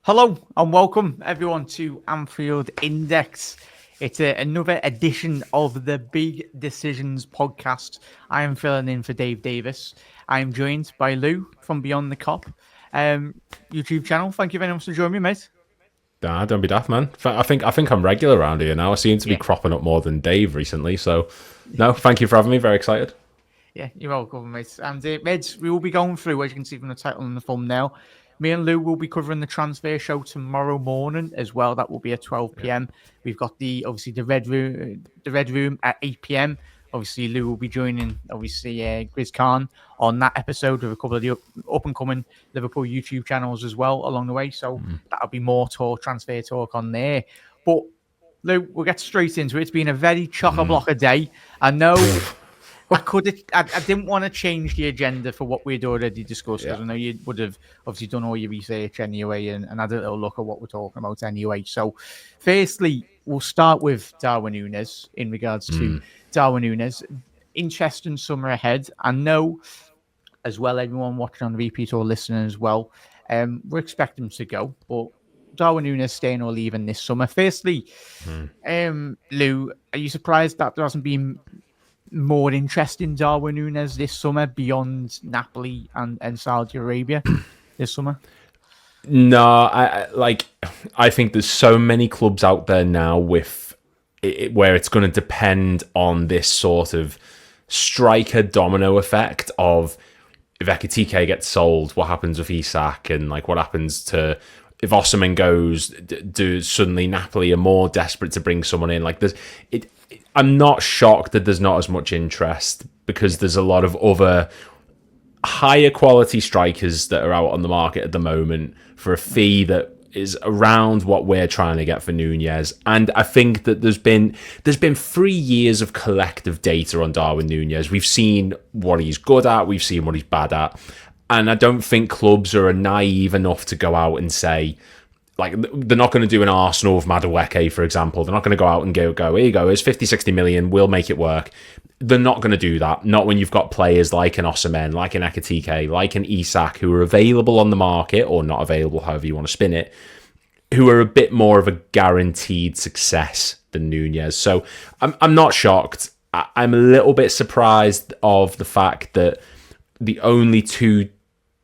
Hello and welcome everyone to Anfield Index. It's another edition of the Big Decisions podcast. I am filling in for Dave Davis. I am joined by Lou from Beyond the Cop YouTube channel. Thank you very much for joining me, mate. Nah, don't be daft, man. I think I'm regular around here now. I seem to be cropping up more than Dave recently. So, no, thank you for having me. Very excited. Yeah, you're welcome, mate. And Meds, we will be going through, as you can see from the title and the thumbnail. Me and Lou will be covering the transfer show tomorrow morning as well. That will be at 12 p.m. We've got the red room at 8 p.m. Obviously, Lou will be joining Grizz Khan on that episode with a couple of the up and coming Liverpool YouTube channels as well along the way. So that'll be more transfer talk on there. But Lou, we'll get straight into it. It's been a very chock-a-block a day. I know. I didn't want to change the agenda for what we'd already discussed, because I know you would have obviously done all your research anyway and had a little look at what we're talking about anyway. So, firstly, we'll start with Darwin Nunez in regards to Darwin Nunez. Interesting summer ahead. I know as well, everyone watching on the repeat or listening as well, we're expecting him to go, but Darwin Nunez staying or leaving this summer. Firstly, Lou, are you surprised that there hasn't been more interest in Darwin Nunez this summer beyond Napoli and Saudi Arabia this summer? No, I think there's so many clubs out there now with where it's going to depend on this sort of striker domino effect of if Ekitike gets sold, what happens with Isak, and what happens to if Osimhen goes, do suddenly Napoli are more desperate to bring someone in? I'm not shocked that there's not as much interest because there's a lot of other higher quality strikers that are out on the market at the moment for a fee that is around what we're trying to get for Núñez. And I think that there's been 3 years of collective data on Darwin Nunez. We've seen what he's good at, we've seen what he's bad at. And I don't think clubs are naive enough to go out and say, they're not going to do an Arsenal with Madueke, for example. They're not going to go out and go, here you go, here's 50, 60 million, we'll make it work. They're not going to do that. Not when you've got players like an Osimhen, like an Ekitike, like an Isak, who are available on the market, or not available, however you want to spin it, who are a bit more of a guaranteed success than Núñez. So I'm not shocked. I'm a little bit surprised of the fact that the only two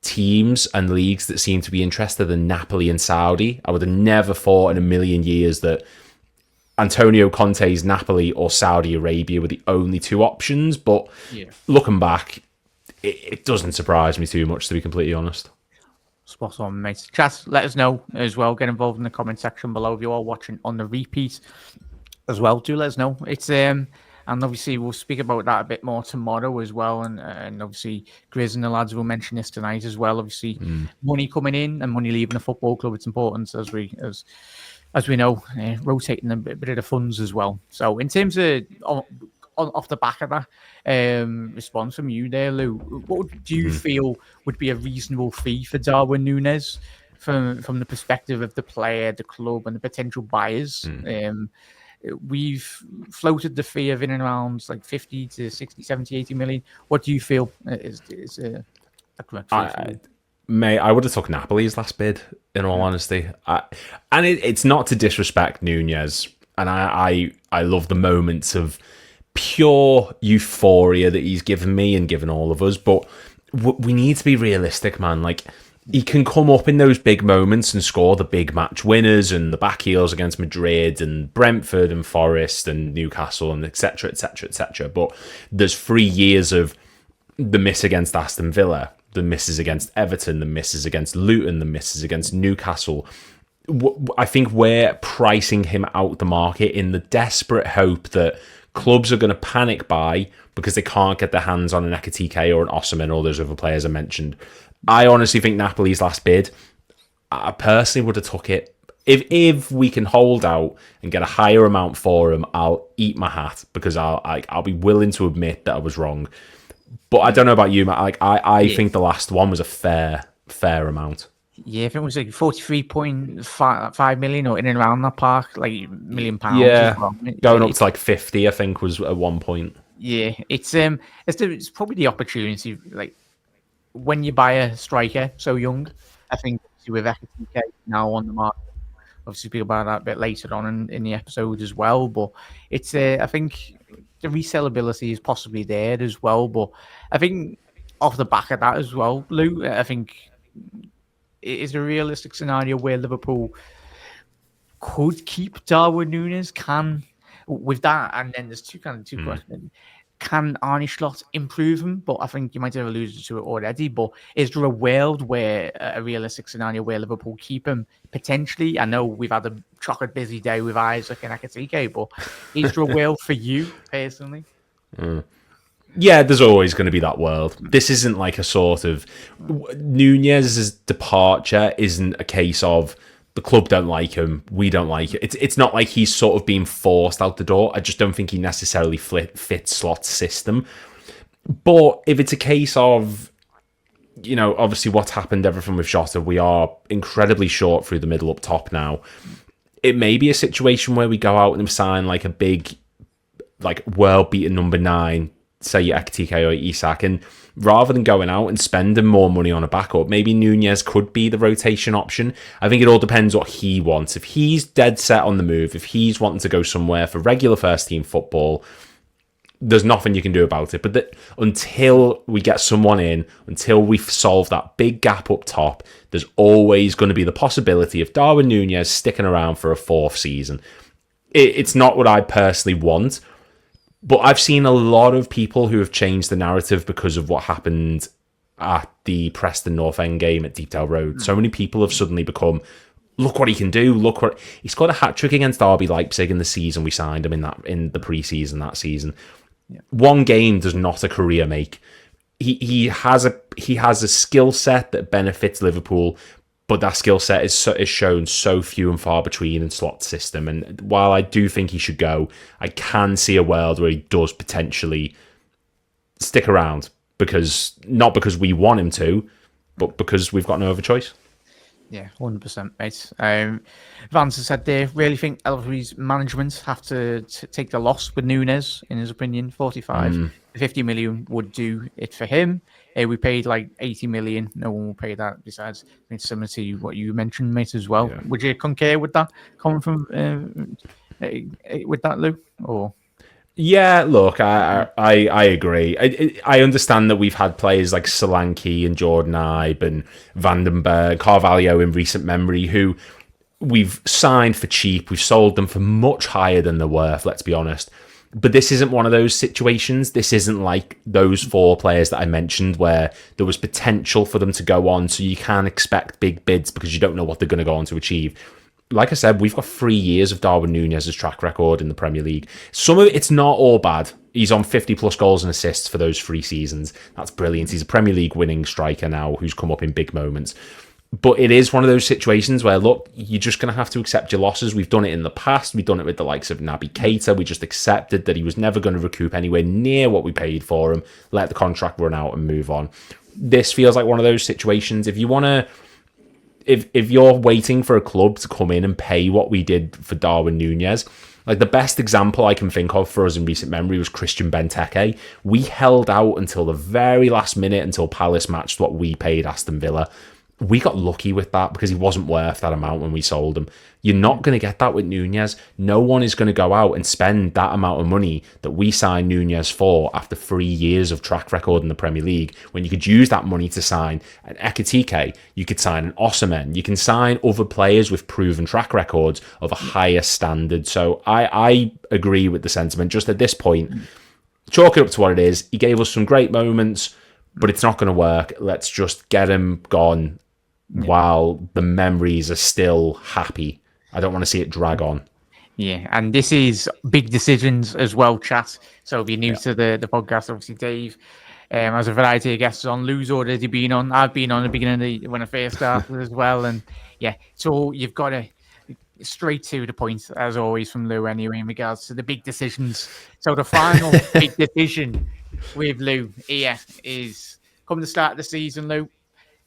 teams and leagues that seem to be interested in Napoli and Saudi. I would have never thought in a million years that Antonio Conte's Napoli or Saudi Arabia were the only two options, but looking back, it doesn't surprise me too much, to be completely honest. Spot on, mate. Chat, let us know as well. Get involved in the comment section below if you are watching on the repeat as well. Do let us know. It's and obviously, we'll speak about that a bit more tomorrow as well. And obviously, Grizz and the lads will mention this tonight as well. Obviously, money coming in and money leaving the football club. It's important, as we know, rotating a bit of the funds as well. So in terms of off the back of that response from you there, Lou, what do you feel would be a reasonable fee for Darwin Nunez from the perspective of the player, the club, and the potential buyers? We've floated the fee of in and around 50 to 60, 70, 80 million. What do you feel is a correct fee? Mate, I would have took Napoli's last bid, in all honesty. And it's not to disrespect Núñez. And I love the moments of pure euphoria that he's given me and given all of us. But we need to be realistic, man. He can come up in those big moments and score the big match winners and the back heels against Madrid and Brentford and Forest and Newcastle and etc., etc., etc. But there's 3 years of the miss against Aston Villa, the misses against Everton, the misses against Luton, the misses against Newcastle. I think we're pricing him out the market in the desperate hope that clubs are going to panic buy because they can't get their hands on an Ekitike or an Osimhen or those other players I mentioned. I honestly think Napoli's last bid, I personally would have took it. If we can hold out and get a higher amount for him, I'll eat my hat because I'll be willing to admit that I was wrong. But I don't know about you, Matt. I think the last one was a fair amount. Yeah, I think it was 43.5 million or in and around that park, £1 million. Yeah, well. Going up to 50, I think, was at one point. Yeah, it's probably the opportunity, when you buy a striker so young. I think obviously with Ekitike now on the market. Obviously, speak about that a bit later on in the episode as well. But it's, I think the resellability is possibly there as well. But I think off the back of that as well, Lou, I think it is a realistic scenario where Liverpool could keep Darwin Nunez. Can with that, and then there's two questions. Can Arne Slot improve him? But I think you might have alluded to it already. But is there a world where a realistic scenario where Liverpool keep him potentially? I know we've had a chocolate busy day with Isaac and Ekitike, but is there a world for you personally? Yeah, there's always going to be that world. This isn't like a sort of Núñez's departure isn't a case of the club don't like him, we don't like it. It's not like he's sort of being forced out the door. I just don't think he necessarily fits Slot's system. But if it's a case of, obviously what's happened, everything with Jota, we are incredibly short through the middle up top now. It may be a situation where we go out and sign like a big, like world-beaten number 9, say Ekitike or Isak, and rather than going out and spending more money on a backup, maybe Núñez could be the rotation option. I think it all depends what he wants. If he's dead set on the move, if he's wanting to go somewhere for regular first team football, there's nothing you can do about it. But until we get someone in, until we've solved that big gap up top, there's always going to be the possibility of Darwin Nunez sticking around for a 4th season. It's not what I personally want. But I've seen a lot of people who have changed the narrative because of what happened at the Preston North End game at Deepdale Road. So many people have suddenly become, look what he can do. Look what he scored a hat-trick against RB Leipzig in the season we signed him in the pre-season that season. Yeah. One game does not a career make. He has a skill set that benefits Liverpool, but that skill set is shown so few and far between in Slot's system. And while I do think he should go, I can see a world where he does potentially stick around, not because we want him to, but because we've got no other choice. Yeah, 100%, mate. Vance has said they really think Elvery's management have to take the loss with Núñez, in his opinion. 45, 50 million would do it for him. We paid like 80 million. No one will pay that. Besides, it's similar to what you mentioned, mate, as well. Yeah. Would you concur with that coming from with that, Lou? Or yeah, look, I agree. I understand that we've had players like Solanke and Jordan Ibe and Vandenberg, Carvalho in recent memory, who we've signed for cheap. We've sold them for much higher than they're worth, let's be honest. But this isn't one of those situations. This isn't like those 4 players that I mentioned where there was potential for them to go on, so you can't expect big bids because you don't know what they're going to go on to achieve. Like I said, we've got 3 years of Darwin Nunez's track record in the Premier League. Some of it's not all bad. He's on 50-plus goals and assists for those 3 seasons. That's brilliant. He's a Premier League winning striker now who's come up in big moments. But it is one of those situations where, look, you're just going to have to accept your losses. We've done it in the past. We've done it with the likes of Naby Keita. We just accepted that he was never going to recoup anywhere near what we paid for him, let the contract run out and move on. This feels like one of those situations. If you want to... If you're waiting for a club to come in and pay what we did for Darwin Núñez, like the best example I can think of for us in recent memory was Christian Benteke. We held out until the very last minute until Palace matched what we paid Aston Villa. We got lucky with that because he wasn't worth that amount when we sold him. You're not going to get that with Núñez. No one is going to go out and spend that amount of money that we signed Núñez for after 3 years of track record in the Premier League, when you could use that money to sign an Ekitike, you could sign an Osimhen, you can sign other players with proven track records of a higher standard. So I agree with the sentiment. Just at this point, chalk it up to what it is. He gave us some great moments, but it's not going to work. Let's just get him gone while the memories are still happy. I don't want to see it drag on. Yeah, and this is big decisions as well, chat. So if you're new to the podcast, obviously Dave has a variety of guests on. Lou's already been on. I've been on at the beginning when I first started as well. And yeah, so you've got to straight to the point, as always, from Lou anyway, in regards to the big decisions. So the final big decision with Lou here is coming to start of the season, Lou.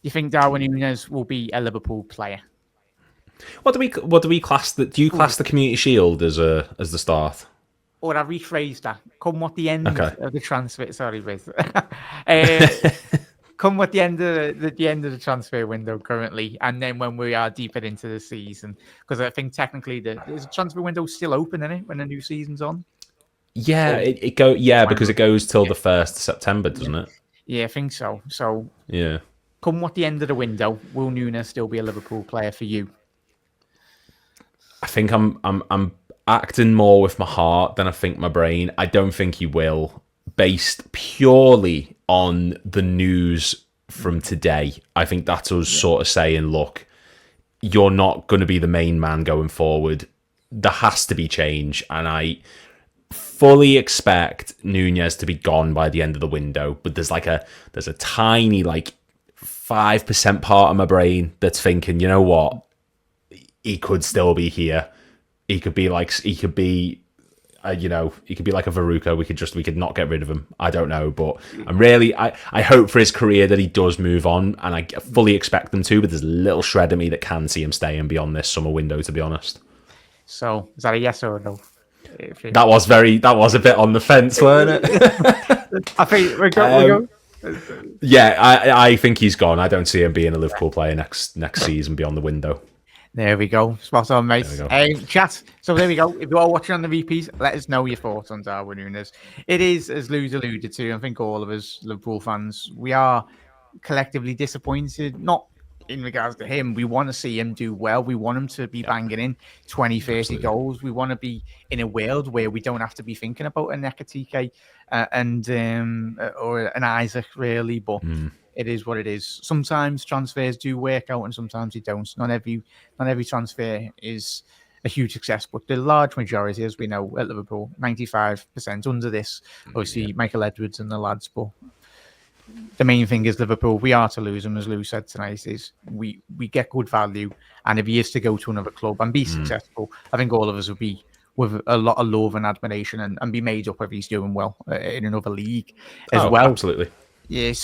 You think Darwin Nunez will be a Liverpool player? What do we class that? Do you class the Community Shield as the start? Or I rephrased that. Come what the end of the transfer? Sorry, Riz. come at the end of the transfer window currently, and then when we are deeper into the season, because I think technically the transfer window still open, isn't it, when the new season's on? Yeah, because it goes till the 1st of September, doesn't it? Yeah, I think so. So yeah, come at the end of the window, will Núñez still be a Liverpool player for you? I think I'm acting more with my heart than I think my brain. I don't think he will, based purely on the news from today. I think that's us sort of saying, look, you're not going to be the main man going forward. There has to be change, and I fully expect Núñez to be gone by the end of the window. But there's a tiny 5% part of my brain that's thinking, you know what, he could still be here. He could be like a Veruca. We could not get rid of him. I don't know, but I hope for his career that he does move on, and I fully expect him to. But there's a little shred of me that can see him staying beyond this summer window, to be honest. So is that a yes or a no? That was a bit on the fence, weren't it? I think we're going. Yeah, I think he's gone. I don't see him being a Liverpool player next season beyond the window. There we go. Spot on, mate. Chat. So there we go. If you are watching on the repeat, let us know your thoughts on Darwin Nunez. It is, as Lou's alluded to, I think all of us Liverpool fans, we are collectively disappointed. Not in regards to him. We want to see him do well. We want him to be banging in 20, 30 Absolutely. Goals. We want to be in a world where we don't have to be thinking about a Nekatike or an Isaac, really. But it is what it is. Sometimes transfers do work out and sometimes they don't. Not every transfer is a huge success, but the large majority, as we know at Liverpool, 95% under this. Obviously, Michael Edwards and the lads, but the main thing is Liverpool. We are to lose him, as Lou said tonight. Is we get good value, and if he is to go to another club and be successful, I think all of us would be with a lot of love and admiration and be made up if he's doing well in another league as well. Absolutely. Yeah. So